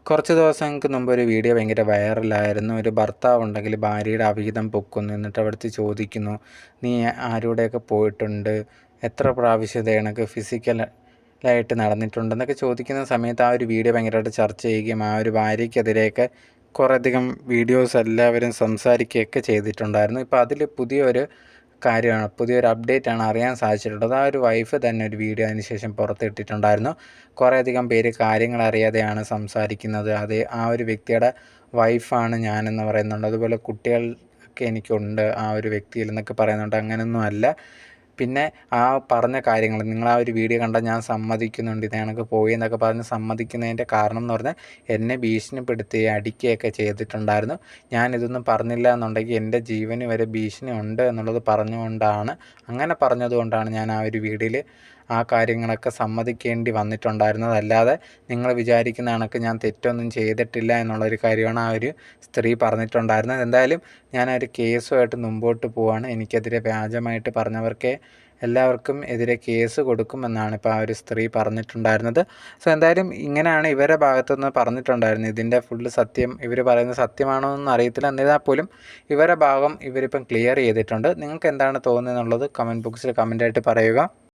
കുറച്ച് ദിവസങ്ങൾക്ക് മുമ്പ് ഒരു വീഡിയോ ഭയങ്കര വൈറലായിരുന്നു. ഒരു ഭർത്താവുണ്ടെങ്കിൽ ഭാര്യയുടെ അവിഹിതം പൊക്കുന്നു. എന്നിട്ട് അവിടുത്തെ ചോദിക്കുന്നു, "നീ ആരുടെയൊക്കെ പോയിട്ടുണ്ട്? എത്ര പ്രാവശ്യം ഇത് കണക്ക് ഫിസിക്കലായിട്ട് നടന്നിട്ടുണ്ടെന്നൊക്കെ ചോദിക്കുന്ന സമയത്ത് ആ ഒരു വീഡിയോ ഭയങ്കരമായിട്ട് ചർച്ച ചെയ്യുകയും ആ ഒരു ഭാര്യയ്ക്കെതിരെയൊക്കെ കുറേയധികം വീഡിയോസ് എല്ലാവരും സംസാരിക്കുകയൊക്കെ ചെയ്തിട്ടുണ്ടായിരുന്നു. ഇപ്പോൾ അതിൽ പുതിയൊരു അപ്ഡേറ്റാണ് അറിയാൻ സാധിച്ചിട്ടുള്ളത്. ആ ഒരു വൈഫ് തന്നെ ഒരു വീഡിയോ അതിന് ശേഷം പുറത്തിട്ടിട്ടുണ്ടായിരുന്നു. കുറേയധികം പേര് കാര്യങ്ങൾ അറിയാതെയാണ് സംസാരിക്കുന്നത്. ആ ഒരു വ്യക്തിയുടെ വൈഫാണ് ഞാനെന്ന് പറയുന്നുണ്ട്. അതുപോലെ കുട്ടികളൊക്കെ എനിക്കുണ്ട് ആ ഒരു വ്യക്തിയിൽ എന്നൊക്കെ പറയുന്നുണ്ട്. അങ്ങനെയൊന്നും അല്ല. പിന്നെ ആ പറഞ്ഞ കാര്യങ്ങൾ നിങ്ങൾ ആ ഒരു വീഡിയോ കണ്ടാൽ ഞാൻ സമ്മതിക്കുന്നുണ്ട്, ഇത് കണക്ക് പോയി എന്നൊക്കെ പറഞ്ഞ് സമ്മതിക്കുന്നതിൻ്റെ കാരണം എന്ന് പറഞ്ഞാൽ എന്നെ ഭീഷണിപ്പെടുത്തുകയും അടിക്കുകയൊക്കെ ചെയ്തിട്ടുണ്ടായിരുന്നു. ഞാനിതൊന്നും പറഞ്ഞില്ല എന്നുണ്ടെങ്കിൽ എൻ്റെ ജീവന് വരെ ഭീഷണി ഉണ്ട് എന്നുള്ളത് അങ്ങനെ പറഞ്ഞതുകൊണ്ടാണ് ഞാൻ ആ ഒരു വീഡിയോയിൽ ആ കാര്യങ്ങളൊക്കെ സമ്മതിക്കേണ്ടി വന്നിട്ടുണ്ടായിരുന്നത്. അല്ലാതെ നിങ്ങൾ വിചാരിക്കുന്ന കണക്ക് ഞാൻ തെറ്റൊന്നും ചെയ്തിട്ടില്ല എന്നുള്ളൊരു കാര്യമാണ് ആ ഒരു സ്ത്രീ പറഞ്ഞിട്ടുണ്ടായിരുന്നത്. എന്തായാലും ഞാൻ ആ ഒരു കേസുമായിട്ട് മുമ്പോട്ട് പോവുകയാണ്. എനിക്കെതിരെ വ്യാജമായിട്ട് പറഞ്ഞവർക്ക് എല്ലാവർക്കും എതിരെ കേസ് കൊടുക്കുമെന്നാണ് ഇപ്പോൾ ആ ഒരു സ്ത്രീ പറഞ്ഞിട്ടുണ്ടായിരുന്നത്. സോ എന്തായാലും ഇങ്ങനെയാണ് ഇവരുടെ ഭാഗത്തുനിന്ന് പറഞ്ഞിട്ടുണ്ടായിരുന്നത്. ഇതിൻ്റെ ഫുള്ള് സത്യം ഇവർ പറയുന്നത് സത്യമാണോ എന്നൊന്നും അറിയത്തില്ല. എന്നിരുന്നാൽ പോലും ഇവരുടെ ഭാഗം ഇവരിപ്പം ക്ലിയർ ചെയ്തിട്ടുണ്ട്. നിങ്ങൾക്ക് എന്താണ് തോന്നുന്നത് എന്നുള്ളത് കമൻറ്റ് ബോക്സിൽ കമൻറ്റായിട്ട് പറയുക.